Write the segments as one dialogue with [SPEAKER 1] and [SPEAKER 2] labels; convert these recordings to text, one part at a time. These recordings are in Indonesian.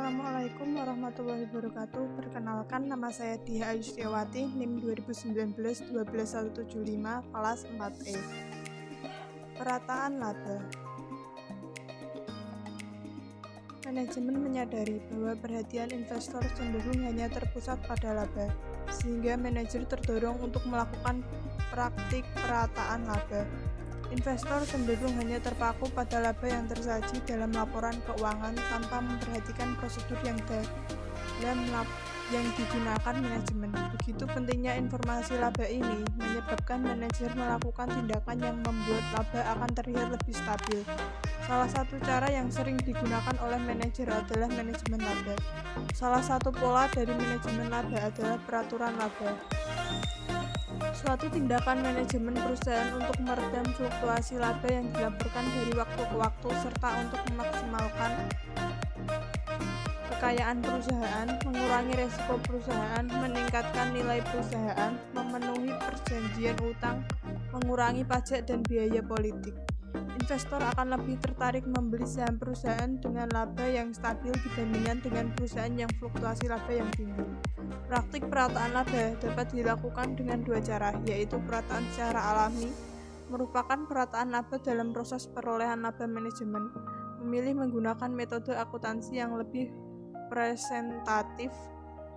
[SPEAKER 1] Assalamualaikum warahmatullahi wabarakatuh. Perkenalkan, nama saya Diah Ayustiawati, NIM 2019-12175, kelas 4E. Perataan laba. Manajemen menyadari bahwa perhatian investor cenderung hanya terpusat pada laba, sehingga manajer terdorong untuk melakukan praktik perataan laba. Investor cenderung hanya terpaku pada laba yang tersaji dalam laporan keuangan tanpa memperhatikan prosedur yang digunakan manajemen. Begitu pentingnya informasi laba ini menyebabkan manajer melakukan tindakan yang membuat laba akan terlihat lebih stabil. Salah satu cara yang sering digunakan oleh manajer adalah manajemen laba. Salah satu pola dari manajemen laba adalah peraturan laba. Suatu tindakan manajemen perusahaan untuk meredam fluktuasi laba yang dilaporkan dari waktu ke waktu serta untuk memaksimalkan kekayaan perusahaan, mengurangi resiko perusahaan, meningkatkan nilai perusahaan, memenuhi perjanjian utang, mengurangi pajak dan biaya politik. Investor akan lebih tertarik membeli saham perusahaan dengan laba yang stabil dibandingkan dengan perusahaan yang fluktuasi laba yang tinggi. Praktik perataan laba dapat dilakukan dengan dua cara, yaitu perataan secara alami, merupakan perataan laba dalam proses perolehan laba manajemen, memilih menggunakan metode akuntansi yang lebih presentatif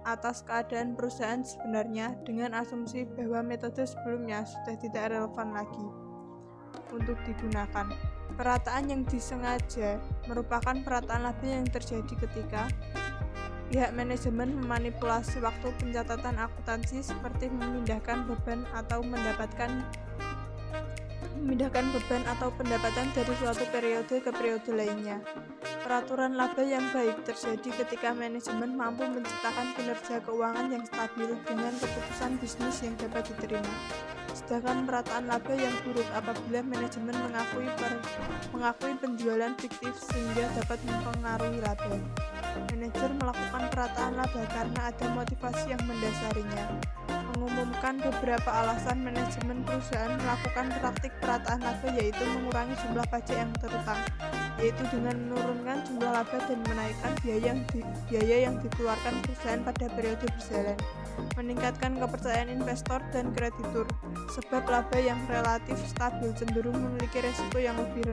[SPEAKER 1] atas keadaan perusahaan sebenarnya dengan asumsi bahwa metode sebelumnya sudah tidak relevan lagi untuk digunakan. Perataan yang disengaja merupakan perataan laba yang terjadi ketika pihak manajemen memanipulasi waktu pencatatan akuntansi seperti memindahkan beban atau pendapatan dari suatu periode ke periode lainnya. Peraturan laba yang baik terjadi ketika manajemen mampu menciptakan kinerja keuangan yang stabil dengan keputusan bisnis yang dapat diterima. Sedangkan perataan laba yang buruk apabila manajemen mengakui penjualan fiktif sehingga dapat mempengaruhi laba. Manajer melakukan perataan laba karena ada motivasi yang mendasarinya. Mengumumkan beberapa alasan manajemen perusahaan melakukan praktik perataan laba, yaitu mengurangi jumlah pajak yang terutang, yaitu dengan menurunkan jumlah laba dan menaikkan biaya yang dikeluarkan perusahaan pada periode berjalan, meningkatkan kepercayaan investor dan kreditur, sebab laba yang relatif stabil cenderung memiliki resiko yang lebih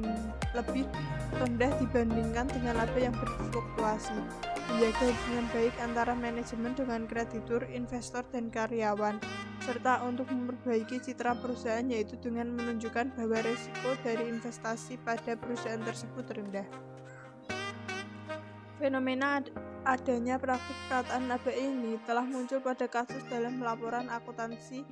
[SPEAKER 1] rendah dibandingkan dengan laba yang berfluktuasi, menjaga hubungan baik antara manajemen dengan kreditur, investor, dan karyawan, serta untuk memperbaiki citra perusahaan, yaitu dengan menunjukkan bahwa resiko dari investasi pada perusahaan tersebut rendah. Fenomena adanya praktik perataan laba ini telah muncul pada kasus dalam laporan akuntansi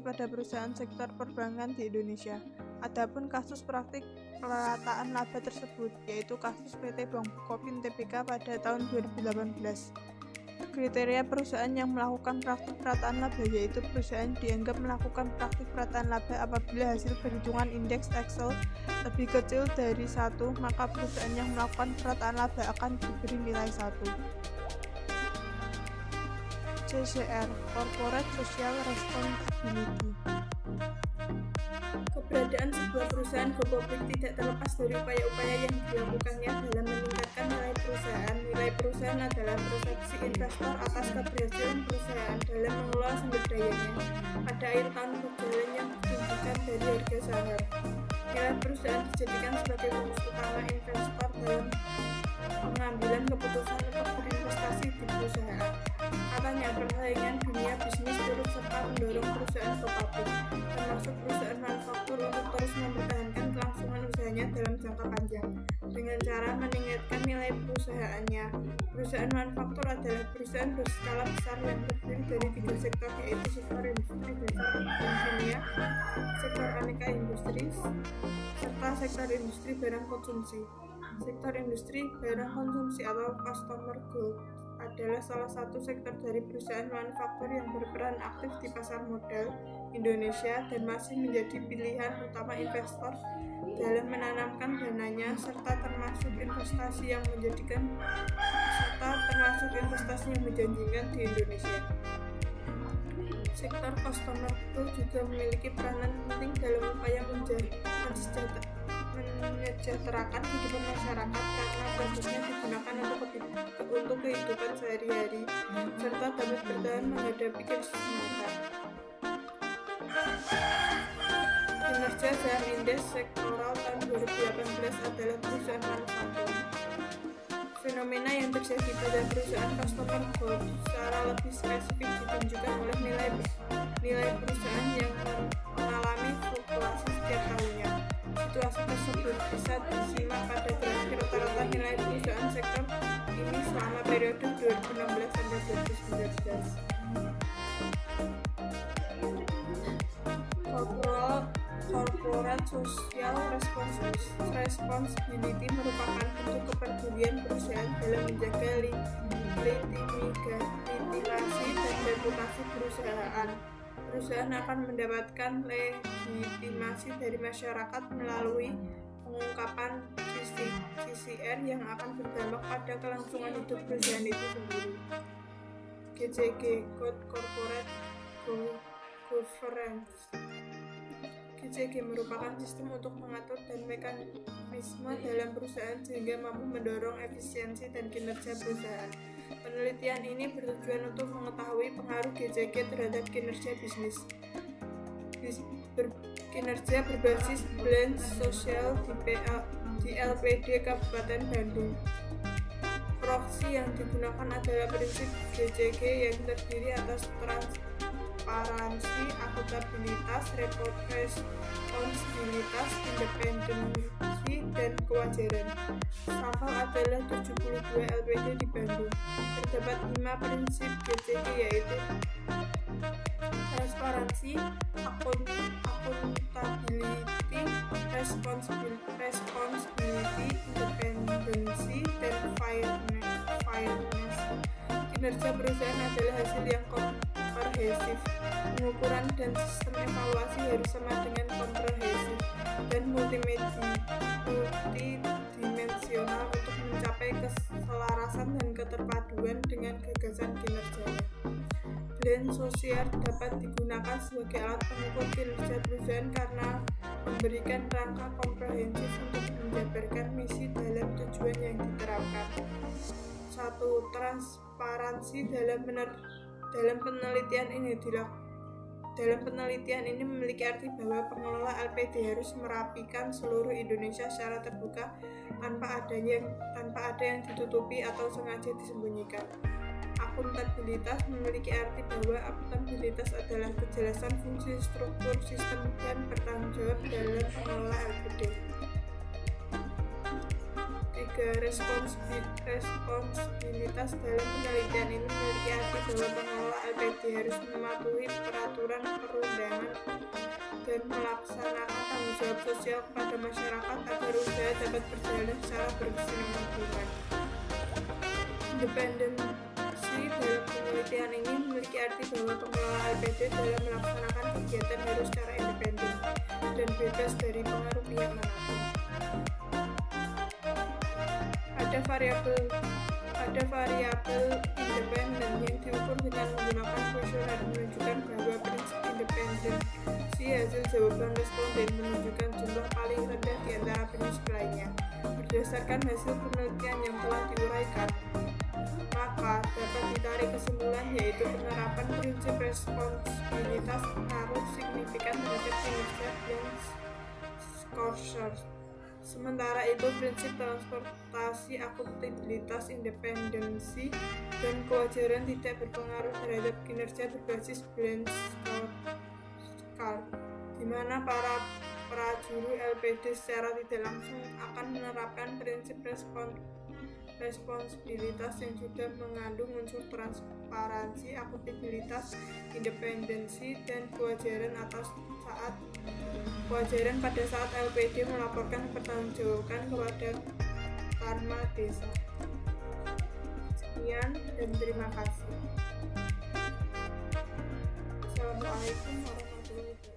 [SPEAKER 1] pada perusahaan sektor perbankan di Indonesia. Adapun kasus praktik perataan laba tersebut yaitu kasus PT Bank Bukopin Tbk pada tahun 2018. Kriteria perusahaan yang melakukan praktik perataan laba yaitu perusahaan dianggap melakukan praktik perataan laba apabila hasil perhitungan indeks Excel lebih kecil dari 1, maka perusahaan yang melakukan perataan laba akan diberi nilai 1. CSR, Corporate Social Responsibility. Keberadaan sebuah perusahaan go public tidak terlepas dari upaya-upaya yang dilakukannya dalam meningkatkan nilai perusahaan. Nilai perusahaan adalah persepsi investor atas keberhasilan perusahaan dalam mengelola sumber dayanya pada akhir tahun berjalan yang ditunjukkan dari harga saham. Nilai perusahaan dijadikan sebagai fokus utama investor dalam pengambilan keputusan untuk berinvestasi di perusahaan. Katanya, persaingan dunia bisnis turut serta mendorong perusahaan go public, termasuk perusahaan manufaktur untuk terus mempertahankan kelangsungan usahanya dalam jangka panjang dengan cara meningkatkan nilai perusahaannya. Perusahaan manufaktur adalah perusahaan berskala besar yang terdiri dari 3 sektor, yaitu sektor industri dasar dan kimia, sektor aneka industri, serta sektor industri barang konsumsi. Sektor industri barang konsumsi atau consumer goods adalah salah satu sektor dari perusahaan manufaktur yang berperan aktif di pasar modal Indonesia dan masih menjadi pilihan utama investor dalam menanamkan dananya serta termasuk investasi yang menjanjikan di Indonesia. Sektor customer goods juga memiliki peranan penting dalam upaya mensejahterakan kehidupan masyarakat karena produknya digunakan untuk kehidupan sehari-hari serta dapat bertahan menghadapi krisis moneter. Kinerja saham indeks sektoral tahun 2018 adalah perusahaan manufaktur. Fenomena yang terjadi pada perusahaan customer goods secara lebih spesifik ditunjukkan oleh nilai perusahaan yang mengalami fluktuasi setiap tahunnya. Situasi tersebut bisa disimak pada grafik rata-rata nilai perusahaan sektor ini selama periode 2016 sampai 2019. Corporate Social Responsibility merupakan bentuk kepedulian perusahaan dalam menjaga legitimasi dan reputasi perusahaan. Perusahaan akan mendapatkan legitimasi dari masyarakat melalui pengungkapan CSR yang akan berdampak pada kelangsungan hidup perusahaan itu sendiri. GCG Good Corporate Governance. GCG merupakan sistem untuk mengatur dan mekanisme dalam perusahaan sehingga mampu mendorong efisiensi dan kinerja perusahaan. Penelitian ini bertujuan untuk mengetahui pengaruh GCG terhadap kinerja bisnis. Kinerja berbasis blend sosial di LPD Kabupaten Bandung. Proksi yang digunakan adalah prinsip GCG yang terdiri atas transparansi, akuntabilitas, responsibilitas, independensi, dan kewajaran. Sampel adalah 72 LPD di Bandung. Terdapat 5 prinsip GCG yaitu transparansi, accountability, responsibility, independensi, dan fairness. Kinerja perusahaan adalah hasil yang komprehensif. Pengukuran dan sistem evaluasi harus sama dengan komprehensif dan multidimensional untuk mencapai keselarasan dan keterpaduan dengan gagasan kinerjanya. Blend sosial dapat digunakan sebagai alat pengukur kinerja perusahaan karena memberikan rangka komprehensif untuk menjabarkan misi dalam tujuan yang diterapkan. 1. Transparansi dalam penelitian ini memiliki arti bahwa pengelola LPD harus merapikan seluruh Indonesia secara terbuka tanpa ada yang ditutupi atau sengaja disembunyikan. Akuntabilitas memiliki arti bahwa akuntabilitas adalah kejelasan fungsi, struktur, sistem, dan bertanggung jawab dalam pengelola LPD. 3. Responsibilitas dalam penelitian ini memiliki arti bahwa pengelola LPD harus mematuhi peraturan perundangan dan melaksanakan tanggung jawab sosial kepada masyarakat agar usaha dapat berjalan secara berkesinambungan. Independensi dalam penelitian ini memiliki arti bahwa pengelola LPD dalam melaksanakan kegiatan harus secara independen dan bebas dari pengaruh pihak manapun. Ada variabel independen yang diukur dengan menggunakan kuesioner menunjukkan bahwa prinsip independensi hasil jawaban responden menunjukkan jumlah paling rendah di antara prinsip lainnya. Berdasarkan hasil penelitian yang telah diuraikan, maka dapat ditarik kesimpulan yaitu penerapan prinsip responsibilitas pengaruh signifikan terhadap kinerja blend scorecard. Sementara itu, prinsip transportasi, akuntabilitas, independensi, dan kewajaran tidak berpengaruh terhadap kinerja berbasis blend scorecard, di mana para prajuru LPD secara tidak langsung akan menerapkan prinsip responsibilitas yang sudah mengandung unsur transparansi, akuntabilitas, independensi, dan kewajaran pada saat LPD melaporkan pertanggungjawaban kepada Karma Desa. Sekian dan terima kasih. Assalamualaikum warahmatullahi wabarakatuh.